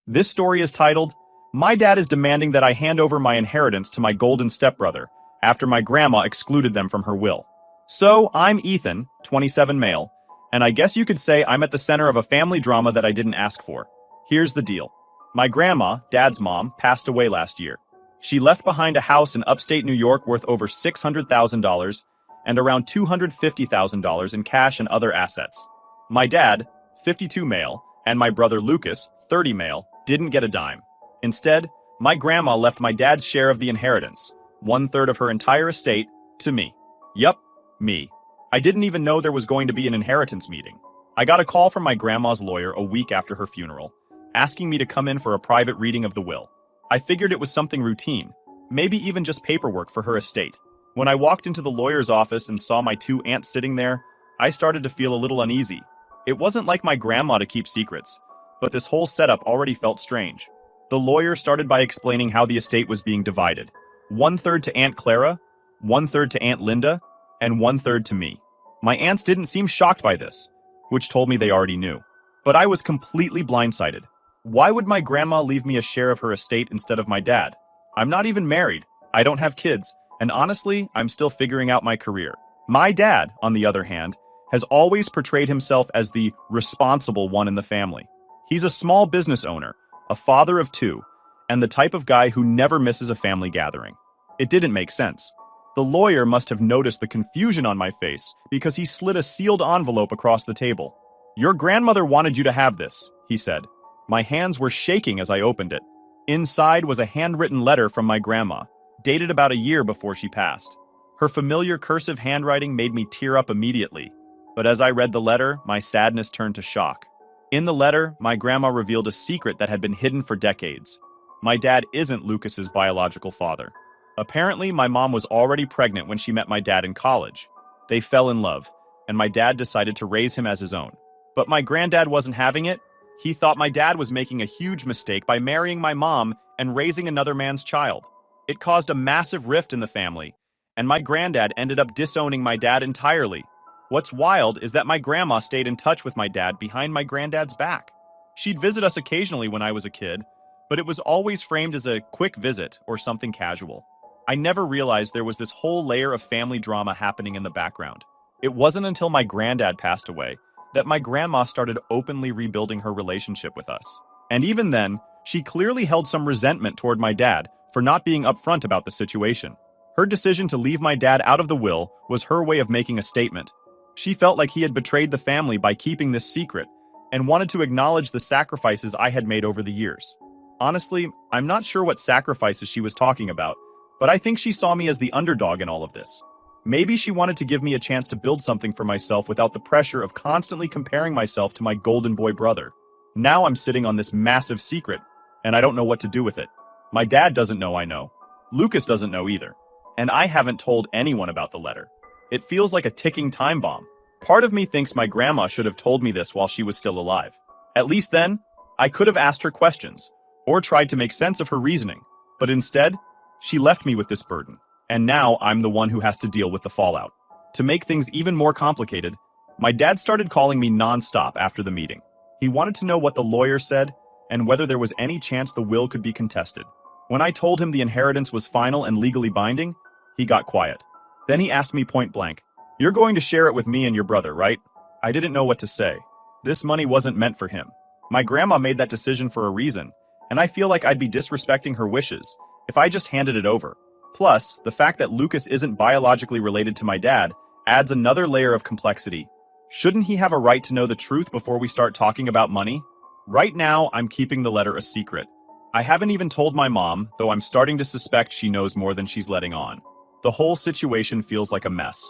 This story is titled, My Dad is Demanding That I Hand Over My Inheritance to My Golden Stepbrother, after my grandma excluded them from her will. So, I'm Ethan, 27 male, and I guess you could say I'm at the center of a family drama that I didn't ask for. Here's the deal. My grandma, Dad's mom, passed away last year. She left behind a house in upstate New York worth over $600,000 and around $250,000 in cash and other assets. My dad, 52 male, and my brother Lucas, 30 male, didn't get a dime. Instead, my grandma left my dad's share of the inheritance, 1/3 of her entire estate, to me. Yup, me. I didn't even know there was going to be an inheritance meeting. I got a call from my grandma's lawyer a week after her funeral, asking me to come in for a private reading of the will. I figured it was something routine, maybe even just paperwork for her estate. When I walked into the lawyer's office and saw my two aunts sitting there, I started to feel a little uneasy. It wasn't like my grandma to keep secrets, but this whole setup already felt strange. The lawyer started by explaining how the estate was being divided. 1/3 to Aunt Clara, 1/3 to Aunt Linda, and 1/3 to me. My aunts didn't seem shocked by this, which told me they already knew. But I was completely blindsided. Why would my grandma leave me a share of her estate instead of my dad? I'm not even married, I don't have kids, and honestly, I'm still figuring out my career. My dad, on the other hand, has always portrayed himself as the responsible one in the family. He's a small business owner, a father of two, and the type of guy who never misses a family gathering. It didn't make sense. The lawyer must have noticed the confusion on my face because he slid a sealed envelope across the table. "Your grandmother wanted you to have this," he said. My hands were shaking as I opened it. Inside was a handwritten letter from my grandma, dated about a year before she passed. Her familiar cursive handwriting made me tear up immediately, but as I read the letter, my sadness turned to shock. In the letter, my grandma revealed a secret that had been hidden for decades. My dad isn't Lucas's biological father. Apparently, my mom was already pregnant when she met my dad in college. They fell in love, and my dad decided to raise him as his own. But my granddad wasn't having it. He thought my dad was making a huge mistake by marrying my mom and raising another man's child. It caused a massive rift in the family, and my granddad ended up disowning my dad entirely. What's wild is that my grandma stayed in touch with my dad behind my granddad's back. She'd visit us occasionally when I was a kid, but it was always framed as a quick visit or something casual. I never realized there was this whole layer of family drama happening in the background. It wasn't until my granddad passed away that my grandma started openly rebuilding her relationship with us. And even then, she clearly held some resentment toward my dad for not being upfront about the situation. Her decision to leave my dad out of the will was her way of making a statement. She felt like he had betrayed the family by keeping this secret and wanted to acknowledge the sacrifices I had made over the years. Honestly, I'm not sure what sacrifices she was talking about, but I think she saw me as the underdog in all of this. Maybe she wanted to give me a chance to build something for myself without the pressure of constantly comparing myself to my golden boy brother. Now I'm sitting on this massive secret, and I don't know what to do with it. My dad doesn't know I know. Lucas doesn't know either. And I haven't told anyone about the letter. It feels like a ticking time bomb. Part of me thinks my grandma should have told me this while she was still alive. At least then, I could have asked her questions, or tried to make sense of her reasoning. But instead, she left me with this burden. And now I'm the one who has to deal with the fallout. To make things even more complicated, my dad started calling me nonstop after the meeting. He wanted to know what the lawyer said and whether there was any chance the will could be contested. When I told him the inheritance was final and legally binding, he got quiet. Then he asked me point blank, "You're going to share it with me and your brother, right?" I didn't know what to say. This money wasn't meant for him. My grandma made that decision for a reason, and I feel like I'd be disrespecting her wishes if I just handed it over. Plus, the fact that Lucas isn't biologically related to my dad adds another layer of complexity. Shouldn't he have a right to know the truth before we start talking about money? Right now, I'm keeping the letter a secret. I haven't even told my mom, though I'm starting to suspect she knows more than she's letting on. The whole situation feels like a mess,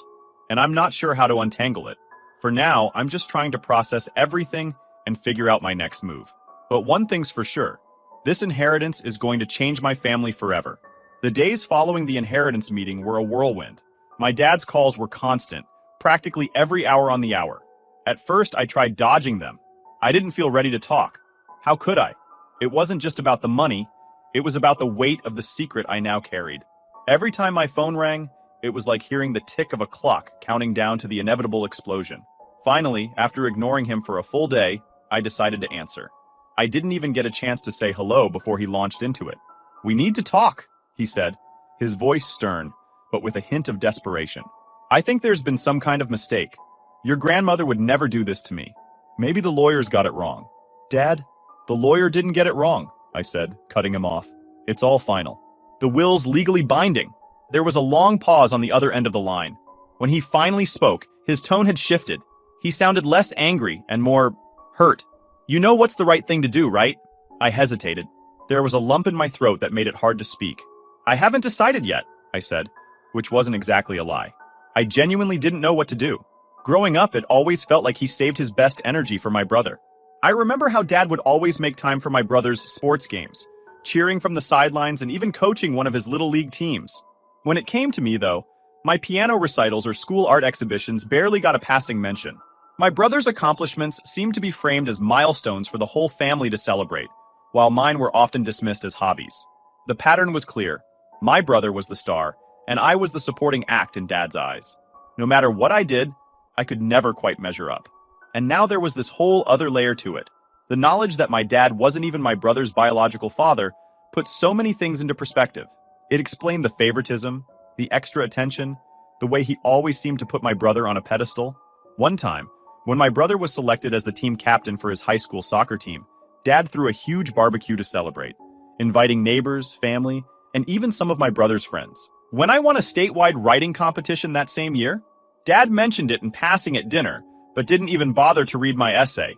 and I'm not sure how to untangle it. For now, I'm just trying to process everything and figure out my next move. But one thing's for sure, this inheritance is going to change my family forever. The days following the inheritance meeting were a whirlwind. My dad's calls were constant, practically every hour on the hour. At first, I tried dodging them. I didn't feel ready to talk. How could I? It wasn't just about the money, it was about the weight of the secret I now carried. Every time my phone rang, it was like hearing the tick of a clock counting down to the inevitable explosion. Finally, after ignoring him for a full day, I decided to answer. I didn't even get a chance to say hello before he launched into it. "We need to talk," he said, his voice stern, but with a hint of desperation. "I think there's been some kind of mistake. Your grandmother would never do this to me. Maybe the lawyers got it wrong." "Dad, the lawyer didn't get it wrong," I said, cutting him off. "It's all final. The will's legally binding." There was a long pause on the other end of the line. When he finally spoke, his tone had shifted. He sounded less angry and more hurt. "You know what's the right thing to do, right?" I hesitated. There was a lump in my throat that made it hard to speak. "I haven't decided yet," I said, which wasn't exactly a lie. I genuinely didn't know what to do. Growing up, it always felt like he saved his best energy for my brother. I remember how Dad would always make time for my brother's sports games, cheering from the sidelines and even coaching one of his little league teams. When it came to me, though, my piano recitals or school art exhibitions barely got a passing mention. My brother's accomplishments seemed to be framed as milestones for the whole family to celebrate, while mine were often dismissed as hobbies. The pattern was clear. My brother was the star, and I was the supporting act in Dad's eyes. No matter what I did, I could never quite measure up. And now there was this whole other layer to it. The knowledge that my dad wasn't even my brother's biological father put so many things into perspective. It explained the favoritism, the extra attention, the way he always seemed to put my brother on a pedestal. One time, when my brother was selected as the team captain for his high school soccer team, Dad threw a huge barbecue to celebrate, inviting neighbors, family, and even some of my brother's friends. When I won a statewide writing competition that same year, Dad mentioned it in passing at dinner, but didn't even bother to read my essay.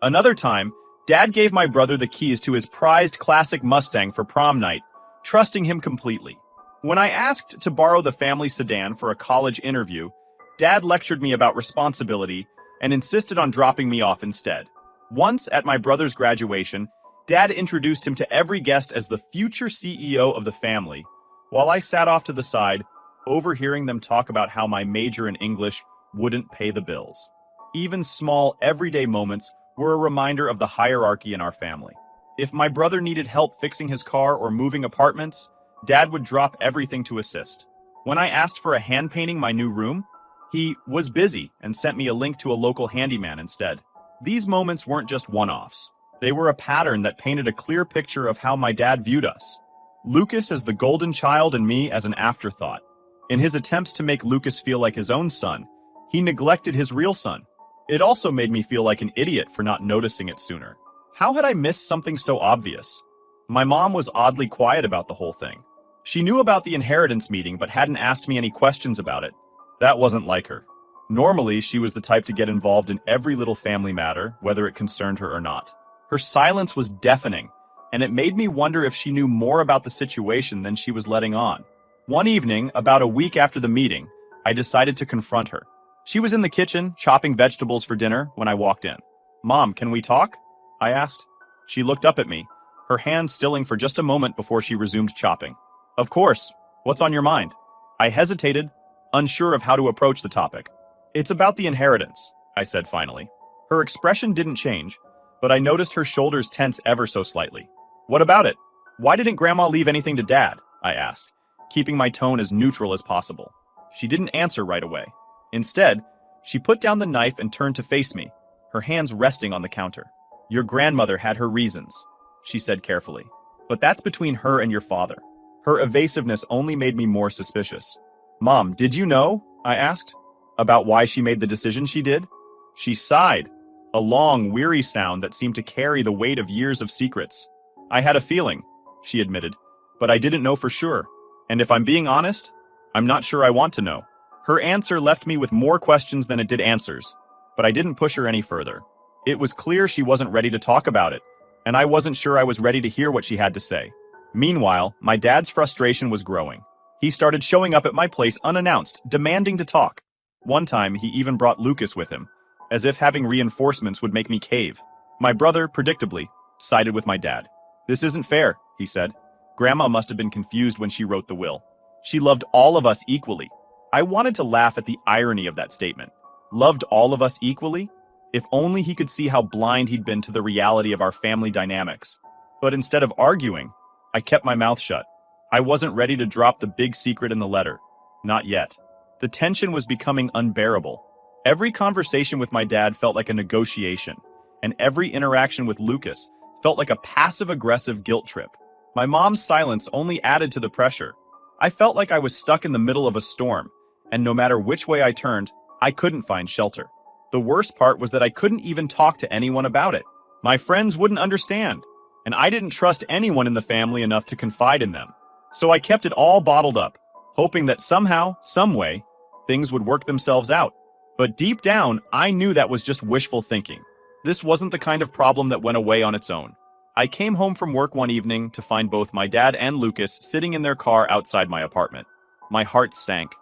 Another time, Dad gave my brother the keys to his prized classic Mustang for prom night, trusting him completely. When I asked to borrow the family sedan for a college interview, Dad lectured me about responsibility and insisted on dropping me off instead. Once, at my brother's graduation, Dad introduced him to every guest as the future CEO of the family, while I sat off to the side, overhearing them talk about how my major in English wouldn't pay the bills. Even small, everyday moments were a reminder of the hierarchy in our family. If my brother needed help fixing his car or moving apartments, Dad would drop everything to assist. When I asked for a hand painting my new room, he was busy and sent me a link to a local handyman instead. These moments weren't just one-offs. They were a pattern that painted a clear picture of how my dad viewed us. Lucas as the golden child and me as an afterthought. In his attempts to make Lucas feel like his own son, he neglected his real son. It also made me feel like an idiot for not noticing it sooner. How had I missed something so obvious? My mom was oddly quiet about the whole thing. She knew about the inheritance meeting but hadn't asked me any questions about it. That wasn't like her. Normally, she was the type to get involved in every little family matter, whether it concerned her or not. Her silence was deafening, and it made me wonder if she knew more about the situation than she was letting on. One evening, about a week after the meeting, I decided to confront her. She was in the kitchen, chopping vegetables for dinner, when I walked in. "Mom, can we talk?" I asked. She looked up at me, her hands stilling for just a moment before she resumed chopping. "Of course. What's on your mind?" I hesitated, unsure of how to approach the topic. "It's about the inheritance," I said finally. Her expression didn't change, but I noticed her shoulders tense ever so slightly. "What about it? Why didn't Grandma leave anything to Dad?" I asked, keeping my tone as neutral as possible. She didn't answer right away. Instead, she put down the knife and turned to face me, her hands resting on the counter. "Your grandmother had her reasons," she said carefully. "But that's between her and your father." Her evasiveness only made me more suspicious. "Mom, did you know?" I asked. "About why she made the decision she did?" She sighed, a long, weary sound that seemed to carry the weight of years of secrets. "I had a feeling," she admitted, "but I didn't know for sure. And if I'm being honest, I'm not sure I want to know." Her answer left me with more questions than it did answers, but I didn't push her any further. It was clear she wasn't ready to talk about it, and I wasn't sure I was ready to hear what she had to say. Meanwhile, my dad's frustration was growing. He started showing up at my place unannounced, demanding to talk. One time, he even brought Lucas with him, as if having reinforcements would make me cave. My brother, predictably, sided with my dad. "This isn't fair," he said. "Grandma must have been confused when she wrote the will. She loved all of us equally." I wanted to laugh at the irony of that statement. Loved all of us equally? If only he could see how blind he'd been to the reality of our family dynamics. But instead of arguing, I kept my mouth shut. I wasn't ready to drop the big secret in the letter. Not yet. The tension was becoming unbearable. Every conversation with my dad felt like a negotiation, and every interaction with Lucas felt like a passive-aggressive guilt trip. My mom's silence only added to the pressure. I felt like I was stuck in the middle of a storm, and no matter which way I turned, I couldn't find shelter. The worst part was that I couldn't even talk to anyone about it. My friends wouldn't understand, and I didn't trust anyone in the family enough to confide in them. So I kept it all bottled up, hoping that somehow, some way, things would work themselves out. But deep down, I knew that was just wishful thinking. This wasn't the kind of problem that went away on its own. I came home from work one evening to find both my dad and Lucas sitting in their car outside my apartment. My heart sank.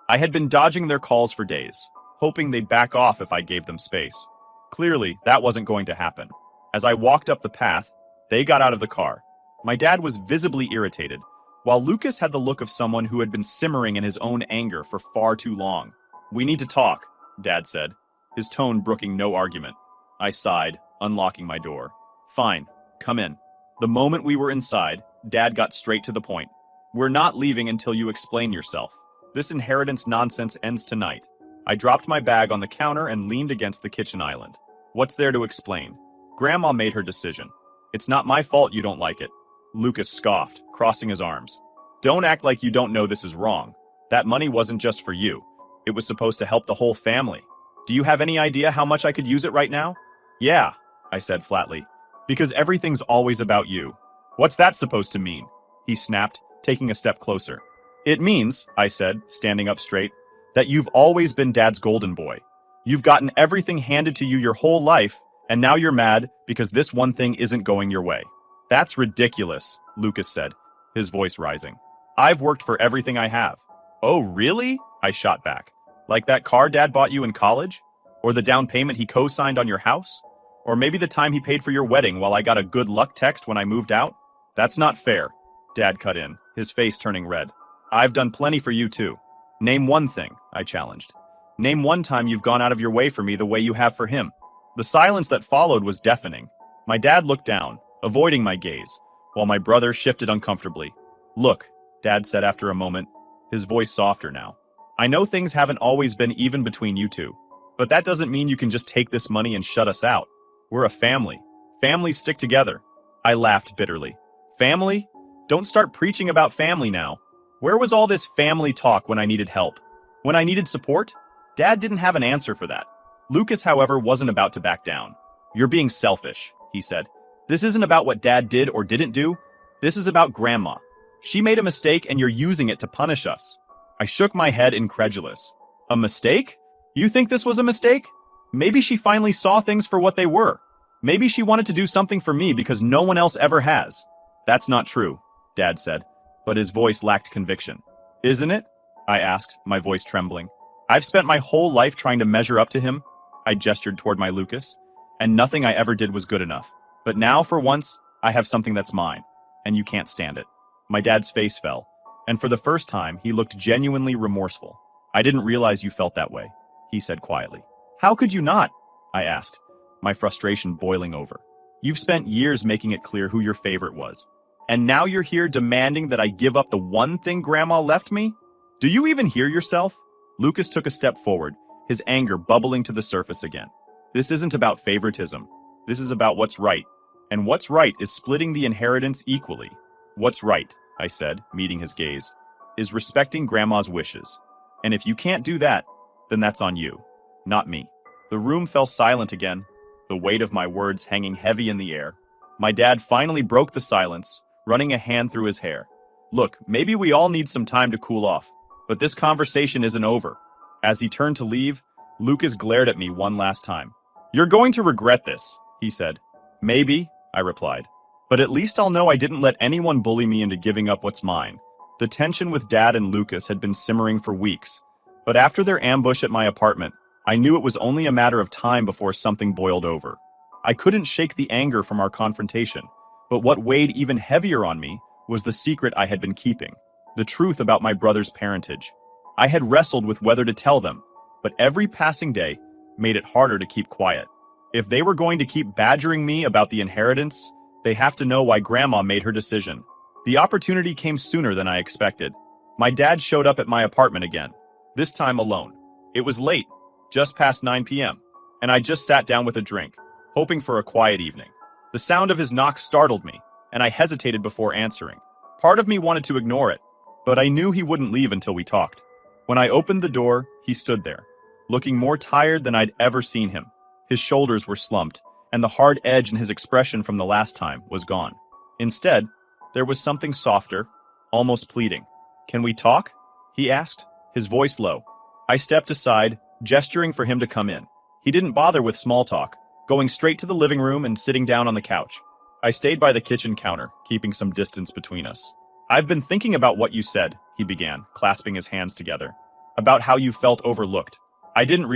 I had been dodging their calls for days, hoping they'd back off if I gave them space. Clearly, that wasn't going to happen. As I walked up the path, they got out of the car. My dad was visibly irritated, while Lucas had the look of someone who had been simmering in his own anger for far too long. "We need to talk," Dad said, his tone brooking no argument. I sighed, unlocking my door. "Fine, come in." The moment we were inside, Dad got straight to the point. "We're not leaving until you explain yourself. This inheritance nonsense ends tonight." I dropped my bag on the counter and leaned against the kitchen island. "What's there to explain? Grandma made her decision. It's not my fault you don't like it." Lucas scoffed, crossing his arms. "Don't act like you don't know this is wrong. That money wasn't just for you. It was supposed to help the whole family. Do you have any idea how much I could use it right now?" "Yeah," I said flatly. "Because everything's always about you." "What's that supposed to mean?" he snapped, taking a step closer. "It means," I said, standing up straight, "that you've always been Dad's golden boy. You've gotten everything handed to you your whole life, and now you're mad because this one thing isn't going your way." "That's ridiculous," Lucas said, his voice rising. "I've worked for everything I have." "Oh, really?" I shot back. "Like that car Dad bought you in college? Or the down payment he co-signed on your house? Or maybe the time he paid for your wedding while I got a good luck text when I moved out?" "That's not fair," Dad cut in, his face turning red. "I've done plenty for you too. Name one thing," I challenged. "Name one time you've gone out of your way for me the way you have for him." The silence that followed was deafening. My dad looked down, avoiding my gaze, while my brother shifted uncomfortably. "Look," Dad said after a moment, his voice softer now. "I know things haven't always been even between you two, but that doesn't mean you can just take this money and shut us out. We're a family. Families stick together." I laughed bitterly. "Family? Don't start preaching about family now. Where was all this family talk when I needed help? When I needed support?" Dad didn't have an answer for that. Lucas, however, wasn't about to back down. "You're being selfish," he said. "This isn't about what Dad did or didn't do. This is about Grandma. She made a mistake and you're using it to punish us." I shook my head incredulous. "A mistake? You think this was a mistake? Maybe she finally saw things for what they were. Maybe she wanted to do something for me because no one else ever has." "That's not true," Dad said, but his voice lacked conviction. "Isn't it?" I asked, my voice trembling. "I've spent my whole life trying to measure up to him," I gestured toward my Lucas, "and nothing I ever did was good enough. But now, for once, I have something that's mine, and you can't stand it." My dad's face fell, and for the first time, he looked genuinely remorseful. "I didn't realize you felt that way," he said quietly. "How could you not?" I asked, my frustration boiling over. "You've spent years making it clear who your favorite was. And now you're here demanding that I give up the one thing Grandma left me? Do you even hear yourself?" Lucas took a step forward, his anger bubbling to the surface again. "This isn't about favoritism. This is about what's right. And what's right is splitting the inheritance equally." "What's right," I said, meeting his gaze, "is respecting Grandma's wishes. And if you can't do that, then that's on you, not me." The room fell silent again, the weight of my words hanging heavy in the air. My dad finally broke the silence, running a hand through his hair. "Look, maybe we all need some time to cool off, but this conversation isn't over." As he turned to leave, Lucas glared at me one last time. "You're going to regret this," he said. "Maybe," I replied. "But at least I'll know I didn't let anyone bully me into giving up what's mine." The tension with Dad and Lucas had been simmering for weeks, but after their ambush at my apartment, I knew it was only a matter of time before something boiled over. I couldn't shake the anger from our confrontation, but what weighed even heavier on me was the secret I had been keeping, the truth about my brother's parentage. I had wrestled with whether to tell them, but every passing day made it harder to keep quiet. If they were going to keep badgering me about the inheritance, they have to know why Grandma made her decision. The opportunity came sooner than I expected. My dad showed up at my apartment again, this time alone. It was late, just past 9 p.m., and I just sat down with a drink, hoping for a quiet evening. The sound of his knock startled me, and I hesitated before answering. Part of me wanted to ignore it, but I knew he wouldn't leave until we talked. When I opened the door, he stood there, looking more tired than I'd ever seen him. His shoulders were slumped, and the hard edge in his expression from the last time was gone. Instead, there was something softer, almost pleading. "Can we talk?" he asked, his voice low. I stepped aside, gesturing for him to come in. He didn't bother with small talk, going straight to the living room and sitting down on the couch. I stayed by the kitchen counter, keeping some distance between us. "I've been thinking about what you said," he began, clasping his hands together. "About how you felt overlooked. I didn't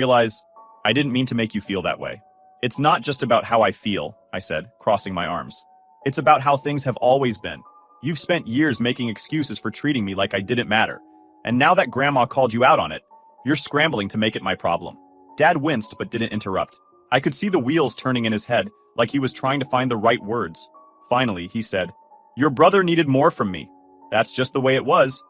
mean to make you feel that way. It's not just about how I feel," I said, crossing my arms. "It's about how things have always been. You've spent years making excuses for treating me like I didn't matter. And now that Grandma called you out on it, you're scrambling to make it my problem." Dad winced but didn't interrupt. I could see the wheels turning in his head, like he was trying to find the right words. Finally, he said, "Your brother needed more from me. That's just the way it was.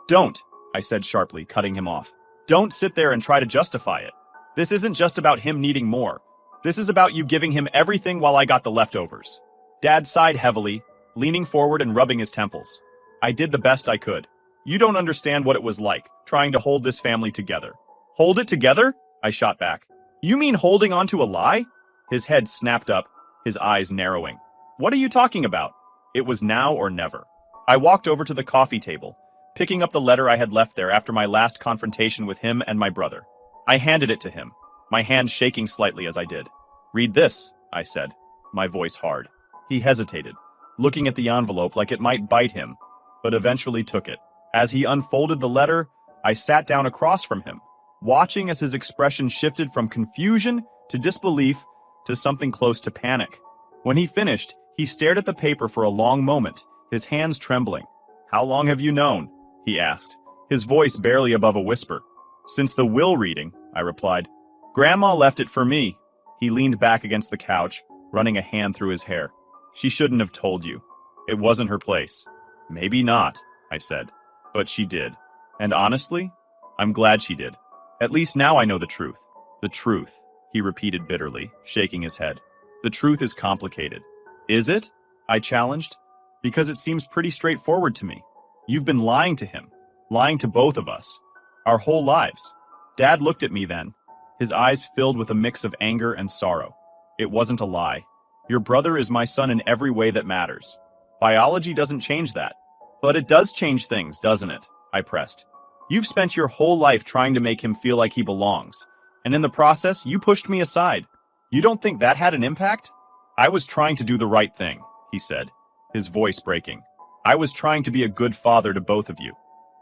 Don't," I said sharply, cutting him off. "Don't sit there and try to justify it. This isn't just about him needing more. This is about you giving him everything while I got the leftovers." Dad sighed heavily, leaning forward and rubbing his temples. "I did the best I could. You don't understand what it was like, trying to hold this family together." "Hold it together?" I shot back. "You mean holding on to a lie?" His head snapped up, his eyes narrowing. "What are you talking about?" It was now or never. I walked over to the coffee table, picking up the letter I had left there after my last confrontation with him and my brother. I handed it to him, my hand shaking slightly as I did. "Read this," I said, my voice hard. He hesitated, looking at the envelope like it might bite him, but eventually took it. As he unfolded the letter, I sat down across from him, watching as his expression shifted from confusion to disbelief to something close to panic. When he finished, he stared at the paper for a long moment, his hands trembling. "How long have you known?" he asked, his voice barely above a whisper. "Since the will reading," I replied. "Grandma left it for me." He leaned back against the couch, running a hand through his hair. "She shouldn't have told you. It wasn't her place." "Maybe not," I said, "but she did. And honestly, I'm glad she did. At least now I know the truth." "The truth," he repeated bitterly, shaking his head. "The truth is complicated." "Is it?" I challenged. "Because it seems pretty straightforward to me. You've been lying to him, lying to both of us, our whole lives." Dad looked at me then, his eyes filled with a mix of anger and sorrow. "It wasn't a lie. Your brother is my son in every way that matters. Biology doesn't change that." "But it does change things, doesn't it?" I pressed. "You've spent your whole life trying to make him feel like he belongs, and in the process, you pushed me aside. You don't think that had an impact?" "I was trying to do the right thing," he said, his voice breaking. "I was trying to be a good father to both of you."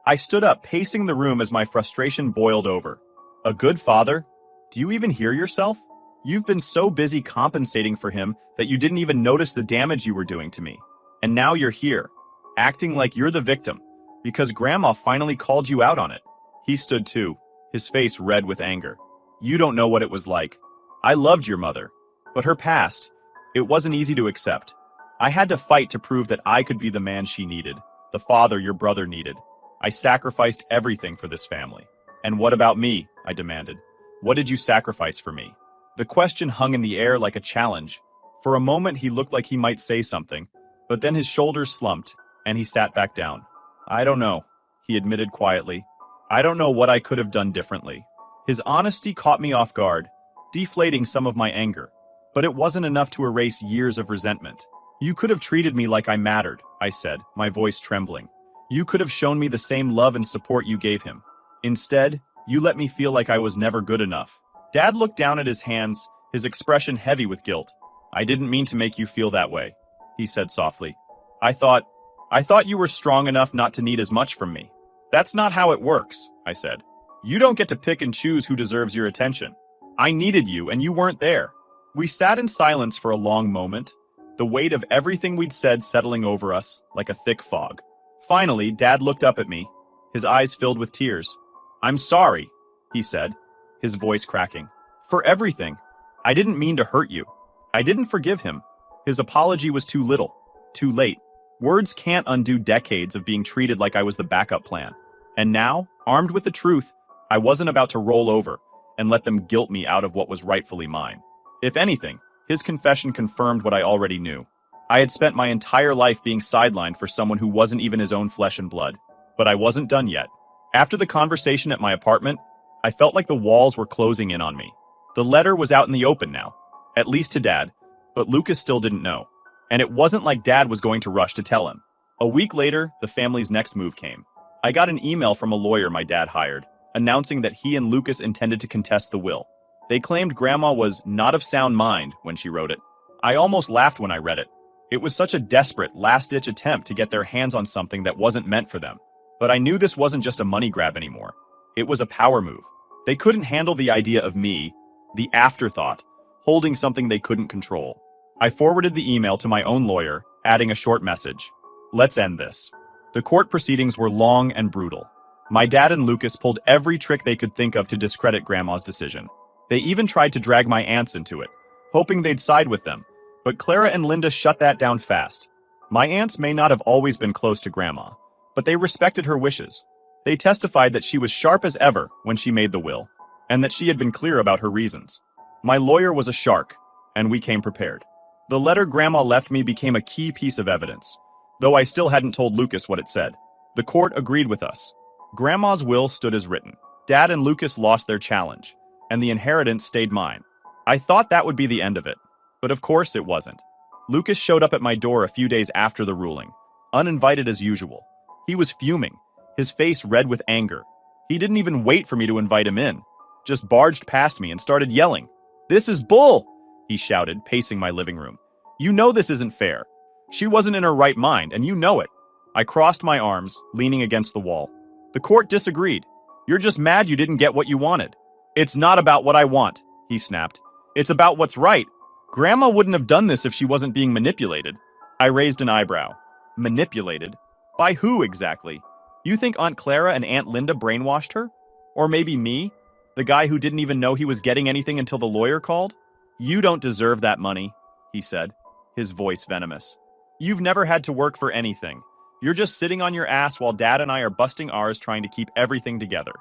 I stood up, pacing the room as my frustration boiled over. "A good father? Do you even hear yourself? You've been so busy compensating for him that you didn't even notice the damage you were doing to me. And now you're here, acting like you're the victim, because Grandma finally called you out on it." He stood too, his face red with anger. "You don't know what it was like. I loved your mother, but her past, it wasn't easy to accept. I had to fight to prove that I could be the man she needed, the father your brother needed. I sacrificed everything for this family." "And what about me?" I demanded. "What did you sacrifice for me?" The question hung in the air like a challenge. For a moment he looked like he might say something, but then his shoulders slumped, and he sat back down. "I don't know," he admitted quietly. "I don't know what I could have done differently." His honesty caught me off guard, deflating some of my anger. But it wasn't enough to erase years of resentment. "You could have treated me like I mattered," I said, my voice trembling. "You could have shown me the same love and support you gave him. Instead, you let me feel like I was never good enough." Dad looked down at his hands, his expression heavy with guilt. "I didn't mean to make you feel that way," he said softly. I thought you were strong enough not to need as much from me." "That's not how it works," I said. "You don't get to pick and choose who deserves your attention. I needed you, and you weren't there." We sat in silence for a long moment, the weight of everything we'd said settling over us like a thick fog. Finally, Dad looked up at me, his eyes filled with tears. "I'm sorry," he said, his voice cracking. "For everything. I didn't mean to hurt you." I didn't forgive him. His apology was too little, too late. Words can't undo decades of being treated like I was the backup plan. And now, armed with the truth, I wasn't about to roll over and let them guilt me out of what was rightfully mine. If anything, His confession confirmed what I already knew. I had spent my entire life being sidelined for someone who wasn't even his own flesh and blood. But I wasn't done yet. After the conversation at my apartment, I felt like the walls were closing in on me. The letter was out in the open now, at least to Dad, but Lucas still didn't know. And it wasn't like Dad was going to rush to tell him. A week later, the family's next move came. I got an email from a lawyer my dad hired, announcing that he and Lucas intended to contest the will. They claimed Grandma was not of sound mind when she wrote it. I almost laughed when I read it. It was such a desperate, last-ditch attempt to get their hands on something that wasn't meant for them. But I knew this wasn't just a money grab anymore. It was a power move. They couldn't handle the idea of me, the afterthought, holding something they couldn't control. I forwarded the email to my own lawyer, adding a short message. Let's end this. The court proceedings were long and brutal. My dad and Lucas pulled every trick they could think of to discredit Grandma's decision. They even tried to drag my aunts into it, hoping they'd side with them. But Clara and Linda shut that down fast. My aunts may not have always been close to Grandma, but they respected her wishes. They testified that she was sharp as ever when she made the will, and that she had been clear about her reasons. My lawyer was a shark, and we came prepared. The letter Grandma left me became a key piece of evidence, though I still hadn't told Lucas what it said. The court agreed with us. Grandma's will stood as written. Dad and Lucas lost their challenge, and the inheritance stayed mine. I thought that would be the end of it. But of course it wasn't. Lucas showed up at my door a few days after the ruling, uninvited as usual. He was fuming, his face red with anger. He didn't even wait for me to invite him in, just barged past me and started yelling. "This is bull!" he shouted, pacing my living room. "You know this isn't fair. She wasn't in her right mind, and you know it." I crossed my arms, leaning against the wall. The court disagreed. "You're just mad you didn't get what you wanted." "It's not about what I want," he snapped. "It's about what's right. Grandma wouldn't have done this if she wasn't being manipulated." I raised an eyebrow. Manipulated? By who exactly? You think Aunt Clara and Aunt Linda brainwashed her? Or maybe me? The guy who didn't even know he was getting anything until the lawyer called? "You don't deserve that money," he said, his voice venomous. "You've never had to work for anything. You're just sitting on your ass while Dad and I are busting ours trying to keep everything together."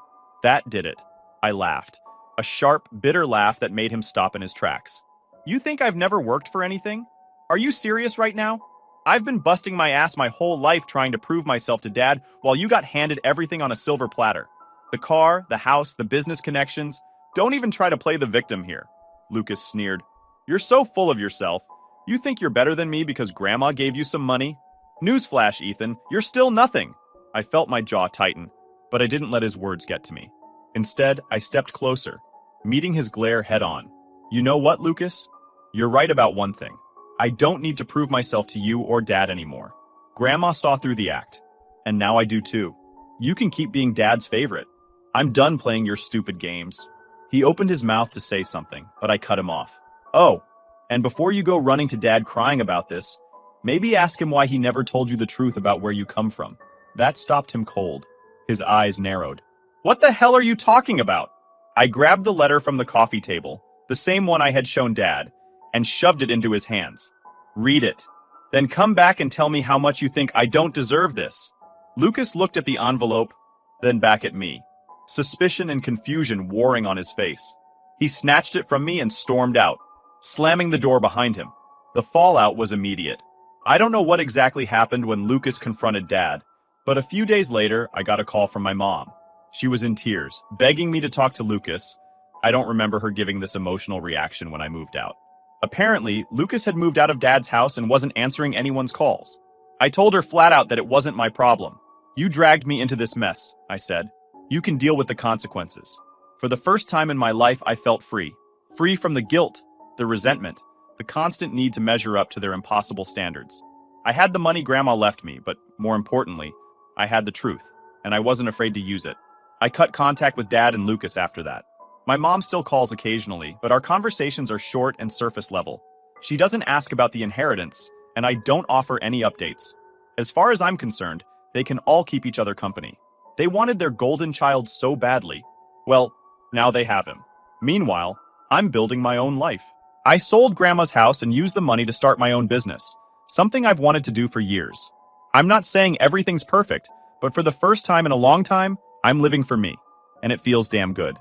That did it. I laughed. A sharp, bitter laugh that made him stop in his tracks. "You think I've never worked for anything? Are you serious right now? I've been busting my ass my whole life trying to prove myself to Dad while you got handed everything on a silver platter. The car, the house, the business connections. Don't even try to play the victim here," Lucas sneered. "You're so full of yourself. You think you're better than me because Grandma gave you some money? Newsflash, Ethan, you're still nothing." I felt my jaw tighten, but I didn't let his words get to me. Instead, I stepped closer, meeting his glare head on. "You know what, Lucas? You're right about one thing. I don't need to prove myself to you or Dad anymore. Grandma saw through the act, and now I do too. You can keep being Dad's favorite. I'm done playing your stupid games." He opened his mouth to say something, but I cut him off. "Oh, and before you go running to Dad crying about this, maybe ask him why he never told you the truth about where you come from." That stopped him cold. His eyes narrowed. "What the hell are you talking about?" I grabbed the letter from the coffee table, the same one I had shown Dad, and shoved it into his hands. "Read it. Then come back and tell me how much you think I don't deserve this." Lucas looked at the envelope, then back at me, suspicion and confusion warring on his face. He snatched it from me and stormed out, slamming the door behind him. The fallout was immediate. I don't know what exactly happened when Lucas confronted Dad, but a few days later, I got a call from my mom. She was in tears, begging me to talk to Lucas. I don't remember her giving this emotional reaction when I moved out. Apparently, Lucas had moved out of Dad's house and wasn't answering anyone's calls. I told her flat out that it wasn't my problem. "You dragged me into this mess," I said. "You can deal with the consequences." For the first time in my life, I felt free. Free from the guilt, the resentment, the constant need to measure up to their impossible standards. I had the money Grandma left me, but more importantly, I had the truth, and I wasn't afraid to use it. I cut contact with Dad and Lucas after that. My mom still calls occasionally, but our conversations are short and surface level. She doesn't ask about the inheritance, and I don't offer any updates. As far as I'm concerned, they can all keep each other company. They wanted their golden child so badly. Well, now they have him. Meanwhile, I'm building my own life. I sold Grandma's house and used the money to start my own business, something I've wanted to do for years. I'm not saying everything's perfect, but for the first time in a long time, I'm living for me, and it feels damn good.